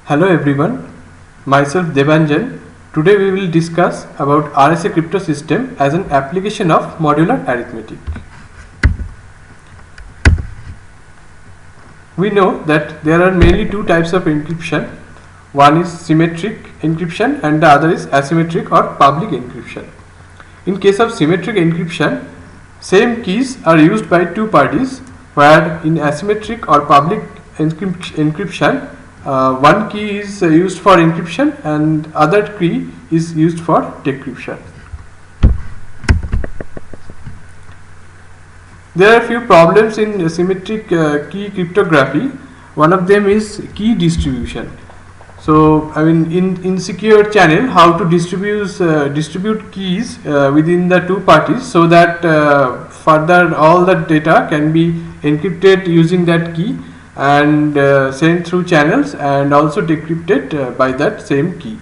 Hello everyone, myself Debanjan. Today we will discuss about RSA crypto system as an application of modular arithmetic. We know that there are mainly two types of encryption. One is symmetric encryption and the other is asymmetric or public encryption. In case of symmetric encryption, same keys are used by two parties, where in asymmetric or public encryption, one key is used for encryption and other key is used for decryption. There are few problems in symmetric key cryptography. One of them is key distribution. So, in insecure channel, how to distribute keys within the two parties so that further all the data can be encrypted using that key and sent through channels and also decrypted by that same key.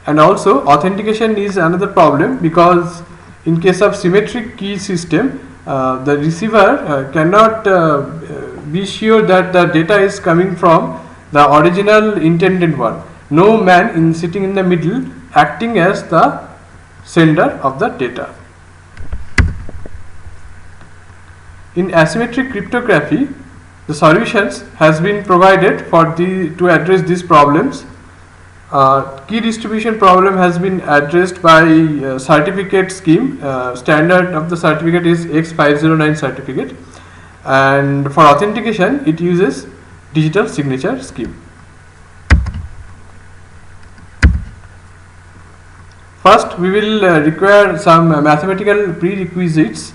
And also authentication is another problem, because in case of symmetric key system, the receiver cannot be sure that the data is coming from the original intended one. No man sitting in the middle acting as the sender of the data. In asymmetric cryptography, the solutions has been provided to address these problems. Key distribution problem has been addressed by certificate scheme. Standard of the certificate is X509 certificate, and for authentication it uses digital signature scheme. First, we will require some mathematical prerequisites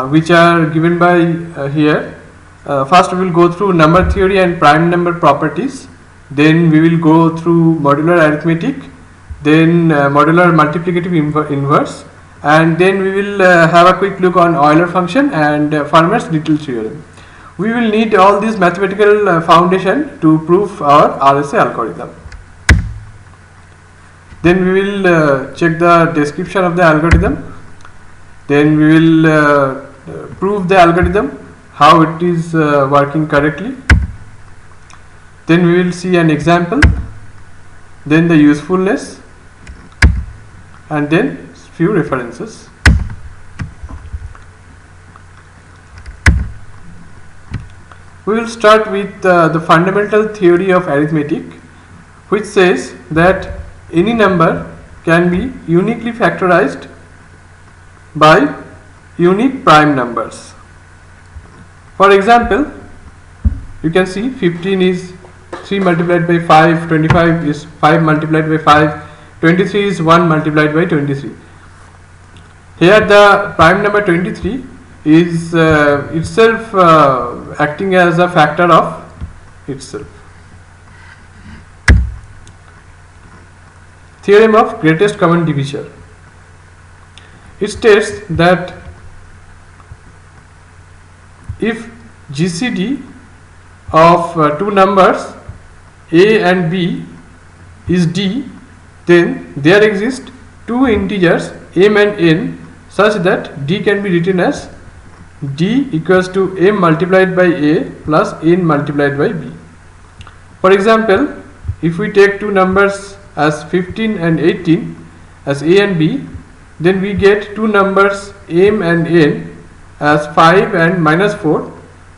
which are given by here. First, we will go through number theory and prime number properties. Then we will go through modular arithmetic, then modular multiplicative inverse, and then we will have a quick look on Euler function and Fermat's little theorem. We will need all these mathematical foundation to prove our RSA algorithm. Then we will check the description of the algorithm. Then we will prove the algorithm, how it is working correctly. Then we will see an example, then the usefulness, and then few references. We will start with the fundamental theory of arithmetic, which says that any number can be uniquely factorized by unique prime numbers. For example, you can see 15 is 3 multiplied by 5, 25 is 5 multiplied by 5, 23 is 1 multiplied by 23. Here the prime number 23 is itself acting as a factor of itself. Theorem of greatest common divisor. It states that if GCD of two numbers A and B is D, then there exist two integers m and n such that D can be written as D equals to m multiplied by A plus n multiplied by B. For example, if we take two numbers as 15 and 18 as A and B, then we get two numbers m and n as 5 and minus 4,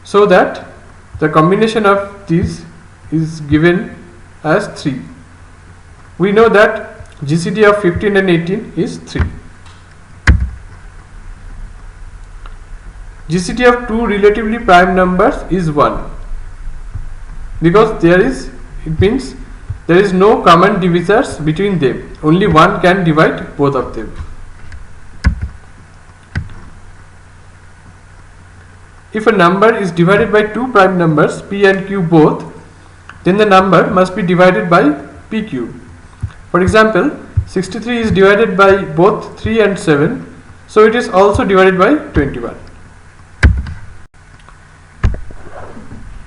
so that the combination of these is given as 3. We know that GCD of 15 and 18 is 3. GCD of two relatively prime numbers is 1, because it means there is no common divisors between them. Only one can divide both of them. If a number is divided by two prime numbers p and q both, then the number must be divided by p cube. For example, 63 is divided by both 3 and 7, so it is also divided by 21.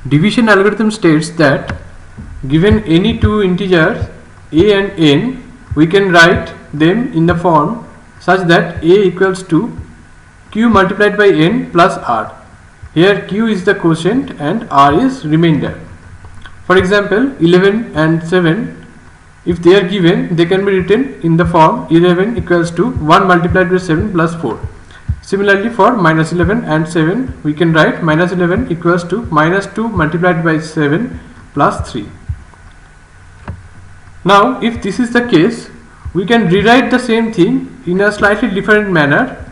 Division algorithm states that given any two integers a and n, we can write them in the form such that a equals to q multiplied by n plus r. Here q is the quotient and r is remainder. For example, 11 and 7, if they are given, they can be written in the form 11 equals to 1 multiplied by 7 plus 4. Similarly, for minus 11 and 7, we can write minus 11 equals to minus 2 multiplied by 7 plus 3. Now, if this is the case, we can rewrite the same thing in a slightly different manner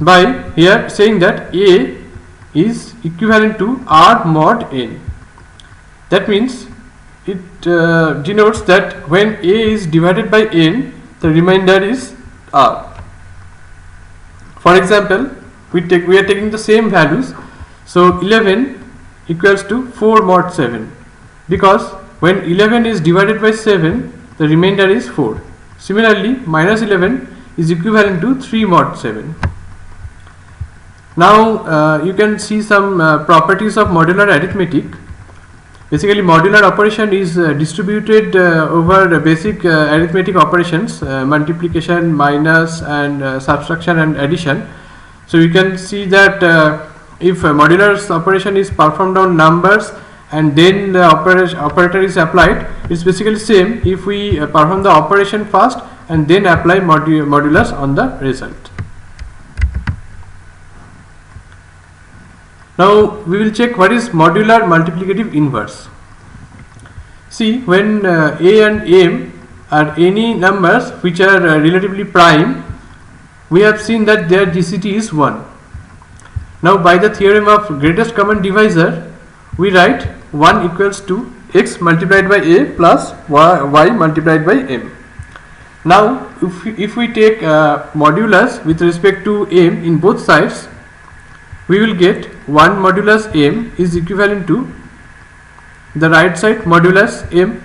by here saying that A is equivalent to R mod n. That means it denotes that when A is divided by n, the remainder is R. For example, we are taking the same values. So 11 equals to 4 mod 7, because when 11 is divided by 7, the remainder is 4. Similarly, minus 11 is equivalent to 3 mod 7. Now you can see some properties of modular arithmetic. Basically, modular operation is distributed over basic arithmetic operations, multiplication, minus, and subtraction and addition. So you can see that if a modular operation is performed on numbers and then the operator is applied, it's basically same if we perform the operation first and then apply modulus on the result. Now we will check what is modular multiplicative inverse. See, when A and M are any numbers which are relatively prime, we have seen that their GCD is 1. Now by the theorem of greatest common divisor, we write 1 equals to x multiplied by A plus y multiplied by M. Now if we take modulus with respect to M in both sides, we will get 1 modulus M is equivalent to the right side modulus M.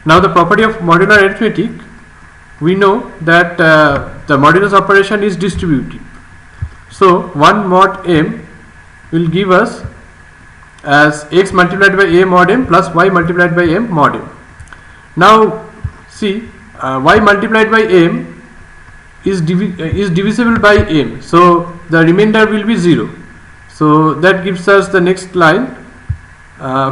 Now the property of modular arithmetic, we know that the modulus operation is distributive. So 1 mod M will give us as x multiplied by A mod M plus y multiplied by M mod M. Now see, y multiplied by M is divisible by M, so the remainder will be 0. So that gives us the next line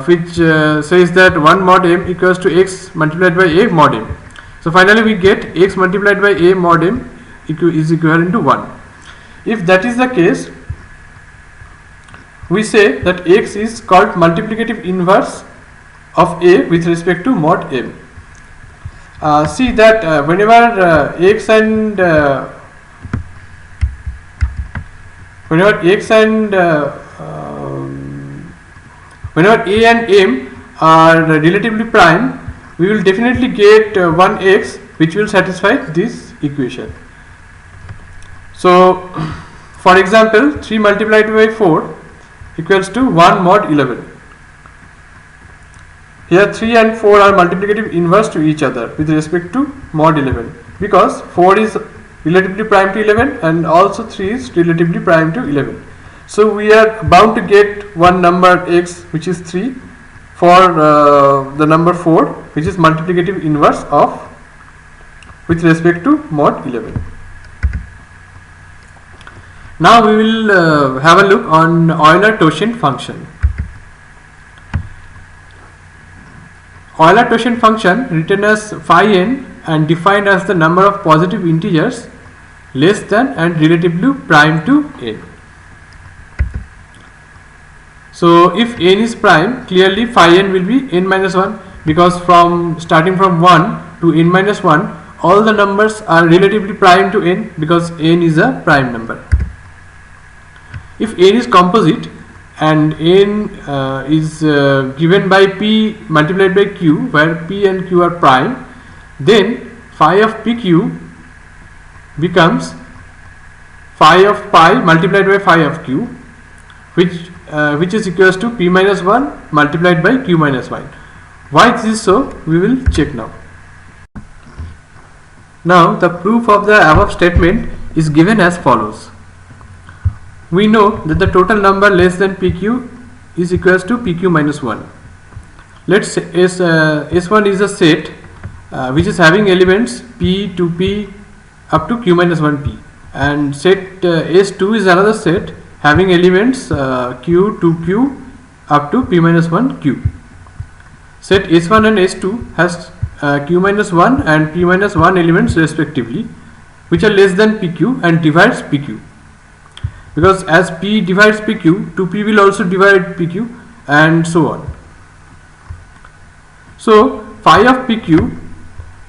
which says that 1 mod M equals to x multiplied by A mod M. So finally we get x multiplied by A mod M is equivalent to 1. If that is the case, we say that x is called multiplicative inverse of A with respect to mod M. See that whenever x and whenever A and M are relatively prime, we will definitely get 1x which will satisfy this equation. So for example, 3 multiplied by 4 equals to 1 mod 11. Here 3 and 4 are multiplicative inverse to each other with respect to mod 11, because 4 is relatively prime to 11 and also 3 is relatively prime to 11. So we are bound to get one number x which is 3 for the number 4 which is multiplicative inverse of with respect to mod 11. Now we will have a look on Euler-Tauschent function. Euler-Tauschent function written as phi n and defined as the number of positive integers less than and relatively prime to n. So if n is prime, clearly phi n will be n minus 1, because starting from 1 to n minus 1, all the numbers are relatively prime to n because n is a prime number. If n is composite and n is given by p multiplied by q, where p and q are prime, then phi of pq becomes phi of pi multiplied by phi of q, which is equals to p minus 1 multiplied by q minus 1. Why this is so, we will check now. Now the proof of the above statement is given as follows. We know that the total number less than pq is equals to pq minus 1. Let's say S1 is a set which is having elements p to p up to q minus 1p, and set S2 is another set having elements q to q up to p minus 1 q. Set S1 and S2 has q minus 1 and p minus 1 elements respectively, which are less than pq and divides pq. Because as p divides pq, 2p will also divide pq, and so on. So phi of pq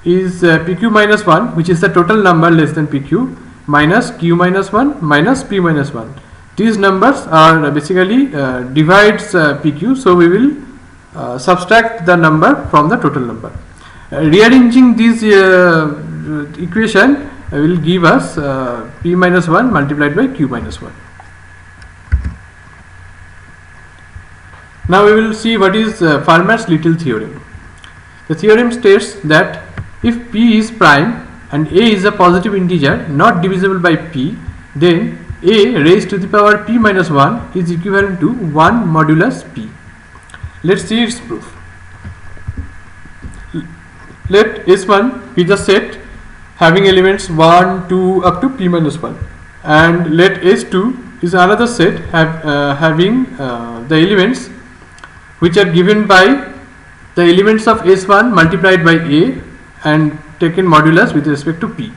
is pq minus 1, which is the total number less than pq, minus q minus 1 minus p minus 1. These numbers are basically divides pq, so we will subtract the number from the total number. Rearranging this equation will give us p minus 1 multiplied by q minus 1. Now we will see what is Fermat's little theorem. The theorem states that if p is prime and a is a positive integer not divisible by p, then a raised to the power p minus 1 is equivalent to 1 modulus p. Let's see its proof. Let S1 be the set having elements 1, 2 up to p minus 1, and let S2 is another set having the elements which are given by the elements of S1 multiplied by a and taken modulus with respect to p.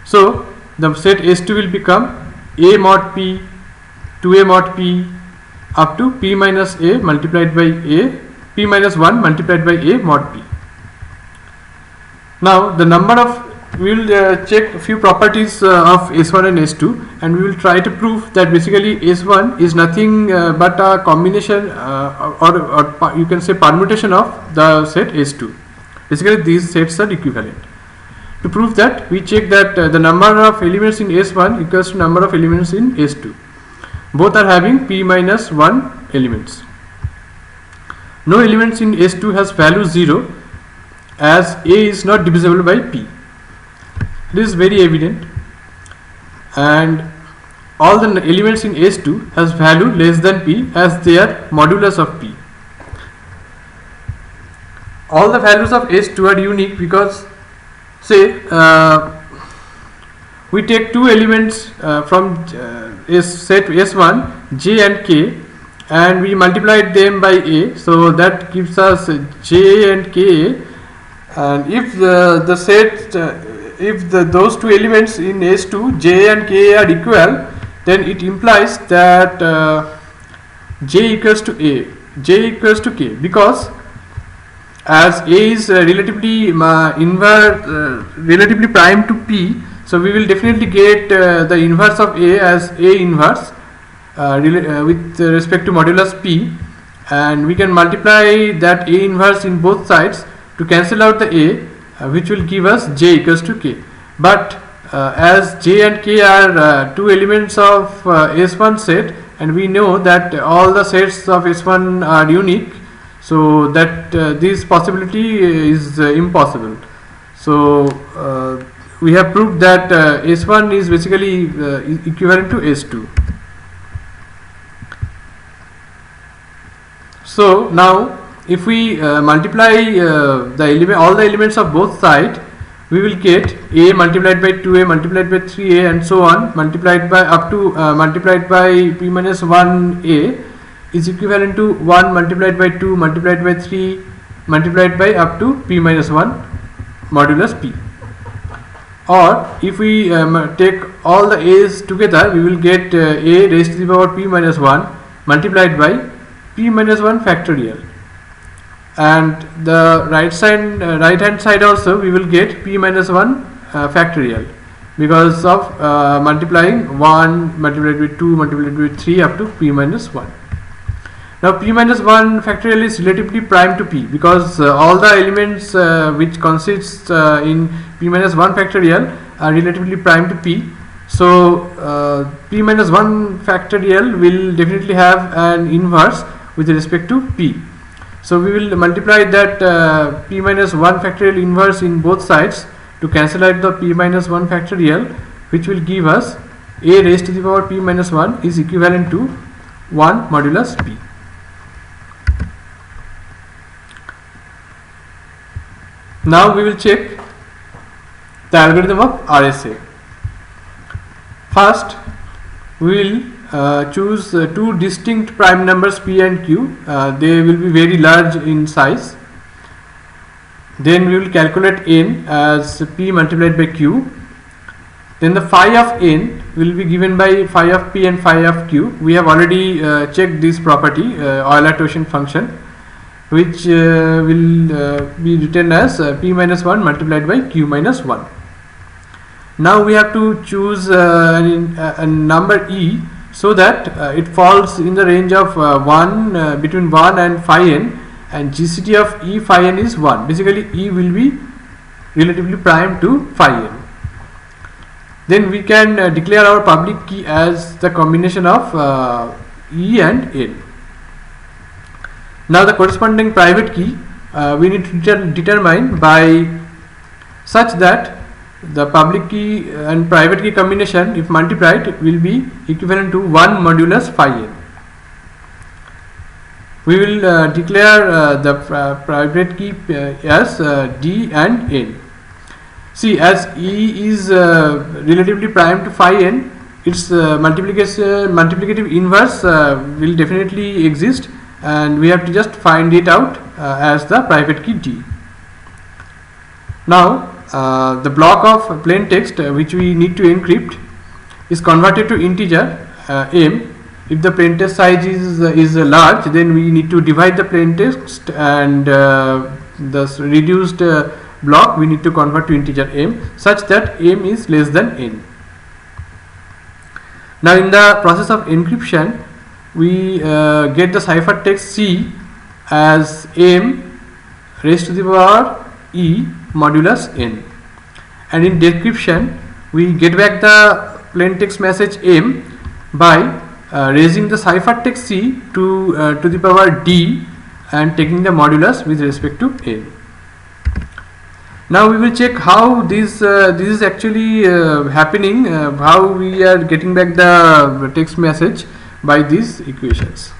So the set S2 will become a mod p, 2a mod p up to p minus a multiplied by a, p minus 1 multiplied by a mod p. Now the number of, we will check a few properties of S1 and S2, and we will try to prove that basically S1 is nothing but a combination or you can say permutation of the set S2. Basically these sets are equivalent. To prove that, we check that the number of elements in S1 equals to number of elements in S2. Both are having p minus 1 elements. No elements in S2 has value 0, as a is not divisible by p. This is very evident, and all the elements in S2 has value less than p, as they are modulus of p. All the values of S2 are unique because, say, we take two elements from set S1, j and k, and we multiplied them by a, so that gives us j and k. And if the set those two elements in S2, j and k, are equal, then it implies that j equals to a, j equals to k, because as a is relatively relatively prime to p, so we will definitely get the inverse of a as a inverse with respect to modulus p, and we can multiply that a inverse in both sides to cancel out the a, which will give us j equals to k. But as j and k are two elements of S1 set, and we know that all the sets of S1 are unique, so that this possibility is impossible. So we have proved that S1 is basically equivalent to S2. So now if we multiply all the elements of both sides, we will get a multiplied by 2a multiplied by 3a and so on, multiplied by up to multiplied by p minus 1a is equivalent to 1 multiplied by 2 multiplied by 3 multiplied by up to p minus 1 modulus p. Or if we take all the a's together, we will get a raised to the power p minus 1 multiplied by p minus 1 factorial, and the right hand side also we will get p minus 1 factorial, because of multiplying 1 multiplied by 2 multiplied by 3 up to p minus 1. Now p minus 1 factorial is relatively prime to p, because all the elements which consist in p minus 1 factorial are relatively prime to p. So p minus 1 factorial will definitely have an inverse with respect to p. So we will multiply that p minus 1 factorial inverse in both sides to cancel out the p minus 1 factorial, which will give us a raised to the power p minus 1 is equivalent to 1 modulus p. Now we will check the algorithm of RSA. First we will choose two distinct prime numbers p and q. They will be very large in size. Then we will calculate n as p multiplied by q. Then the phi of n will be given by phi of p and phi of q. We have already checked this property, Euler-Taussian function, which will be written as p minus 1 multiplied by q minus 1. Now we have to choose a number e so that it falls in the range of between 1 and phi n, and GCD of e phi n is 1. Basically e will be relatively prime to phi n. Then we can declare our public key as the combination of e and n. Now the corresponding private key we need to determine by such that the public key and private key combination, if multiplied, will be equivalent to 1 modulus phi n. We will declare the private key as d and n. See, as e is relatively prime to phi n, its multiplicative inverse will definitely exist, and we have to just find it out as the private key d. Now the block of plain text which we need to encrypt is converted to integer m. If the plain text size is large, then we need to divide the plain text, and the reduced block we need to convert to integer m such that m is less than n. Now in the process of encryption, we get the ciphertext C as m raised to the power e modulus n, and in decryption we get back the plain text message m by raising the ciphertext C to the power d and taking the modulus with respect to n. Now we will check how this is actually happening, how we are getting back the text message by these equations.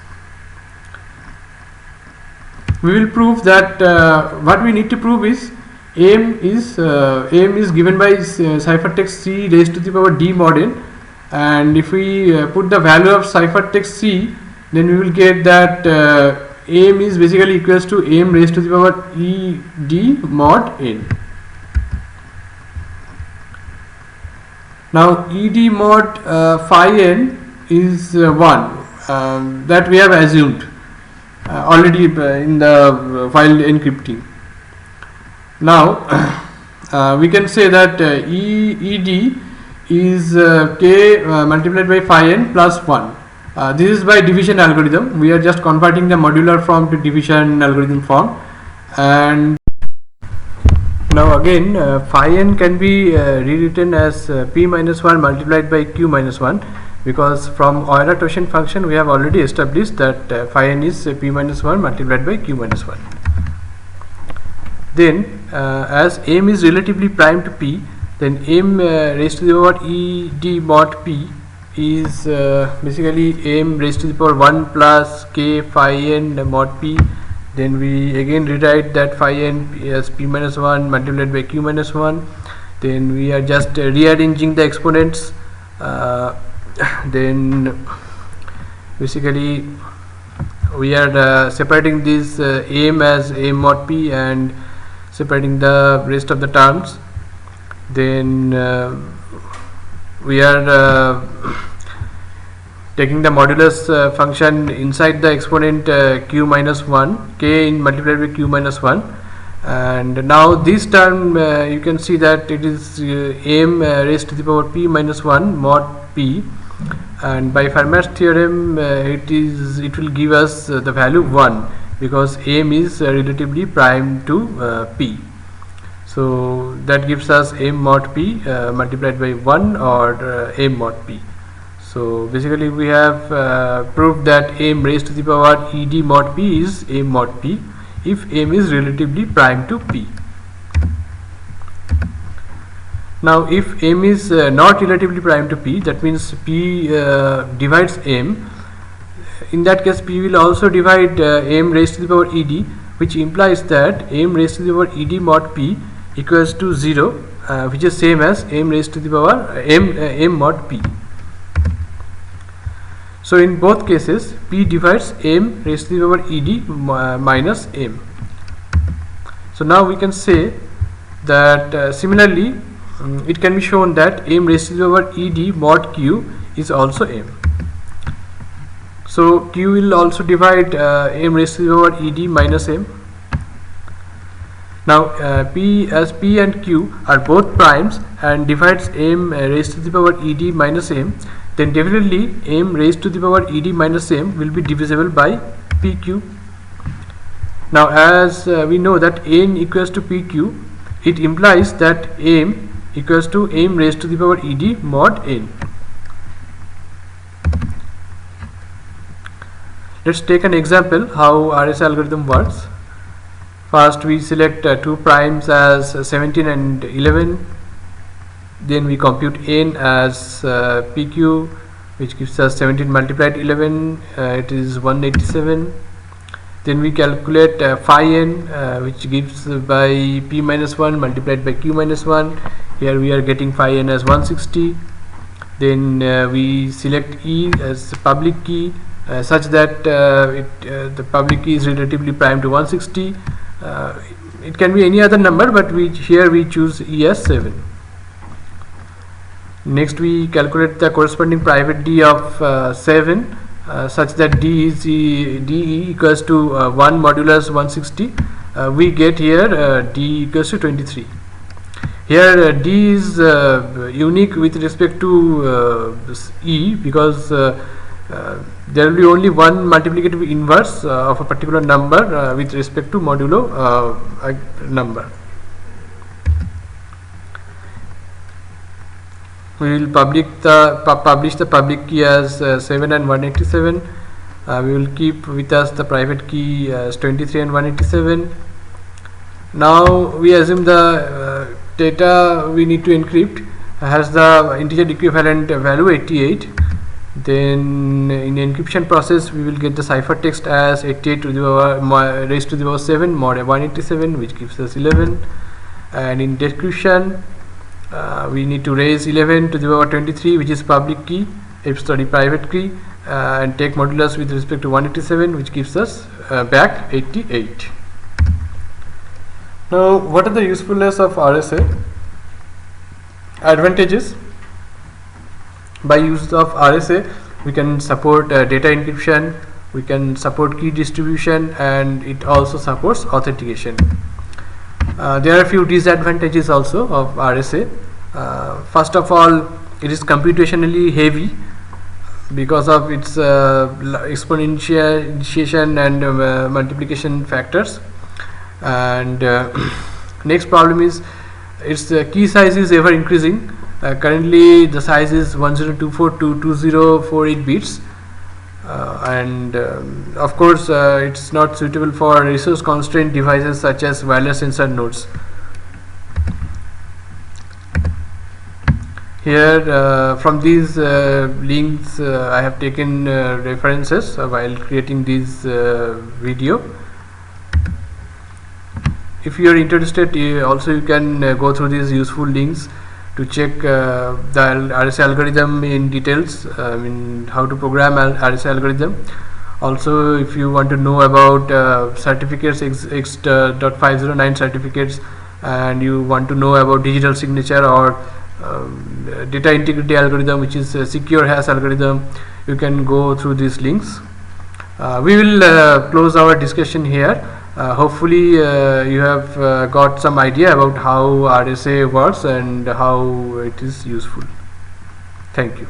We will prove that what we need to prove is m is given by ciphertext C raised to the power d mod n, and if we put the value of ciphertext C, then we will get that m is basically equals to m raised to the power e d mod n. Now ed mod phi n is 1, that we have assumed already in the while encrypting. Now we can say that ed is k multiplied by phi n plus 1. This is by division algorithm. We are just converting the modular form to division algorithm form, and now again phi n can be rewritten as p minus 1 multiplied by q minus 1, because from Euler-Taussian function we have already established that phi n is p minus 1 multiplied by q minus 1. Then as m is relatively prime to p, then m raised to the power e d mod p is basically m raised to the power 1 plus k phi n mod p. Then we again rewrite that phi n as p minus 1 multiplied by q minus 1. Then we are just rearranging the exponents. Then basically we are separating this m as m mod p and separating the rest of the terms. Then we are taking the modulus function inside the exponent q minus 1, k in multiplied by q minus 1, and now this term you can see that it is m raised to the power p minus 1 mod p, and by Fermat's theorem it will give us the value 1, because m is relatively prime to p. So that gives us m mod p multiplied by 1 or m mod p. So basically we have proved that m raised to the power ed mod p is m mod p if m is relatively prime to p. Now if m is not relatively prime to p, that means p divides m. In that case p will also divide m raised to the power ed, which implies that m raised to the power ed mod p equals to 0, which is same as m raised to the power m mod p. So in both cases P divides m raised to the power ed minus m. So now we can say that similarly it can be shown that m raised to the power ed mod q is also m. So q will also divide m raised to the power ed minus m. Now p and q are both primes and divides m raised to the power ed minus m, then definitely m raised to the power ed minus m will be divisible by pq. Now as we know that n equals to pq, it implies that m equals to m raised to the power ed mod n. Let's take an example how RSA algorithm works. First we select two primes as 17 and 11, then we compute n as pq, which gives us 17 multiplied 11, it is 187. Then we calculate phi n, which gives by p minus 1 multiplied by q minus 1. Here we are getting phi n as 160. Then we select e as public key such that the public key is relatively prime to 160. It can be any other number, but here we choose e as 7. Next we calculate the corresponding private d of 7 such that d equals to 1 modulus 160. We get here d equals to 23. Here d is unique with respect to e because there will be only one multiplicative inverse of a particular number with respect to modulo number. We will publish the public key as 7 and 187. We will keep with us the private key as 23 and 187. Now we assume the data we need to encrypt has the integer equivalent value 88. Then in encryption process we will get the ciphertext as 88 to the power raised to the power 7 mod 187, which gives us 11. And in decryption we need to raise 11 to the power 23, which is public key, private key, and take modulus with respect to 187, which gives us back 88. Now what are the usefulness of RSA? Advantages: by use of RSA we can support data encryption, we can support key distribution, and it also supports authentication. There are a few disadvantages also of RSA. First of all, it is computationally heavy because of its exponentiation and multiplication factors. And next problem is its key size is ever increasing. Currently the size is 1024 to 2048 bits, and of course it's not suitable for resource constrained devices such as wireless sensor nodes. Here from these links I have taken references while creating this video. If you are interested, also you can go through these useful links to check the RSA algorithm in details, how to program RSA algorithm. Also, if you want to know about certificates, X.509 certificates, and you want to know about digital signature or data integrity algorithm, which is secure hash algorithm, you can go through these links. We will close our discussion here. Hopefully you have got some idea about how RSA works and how it is useful. Thank you.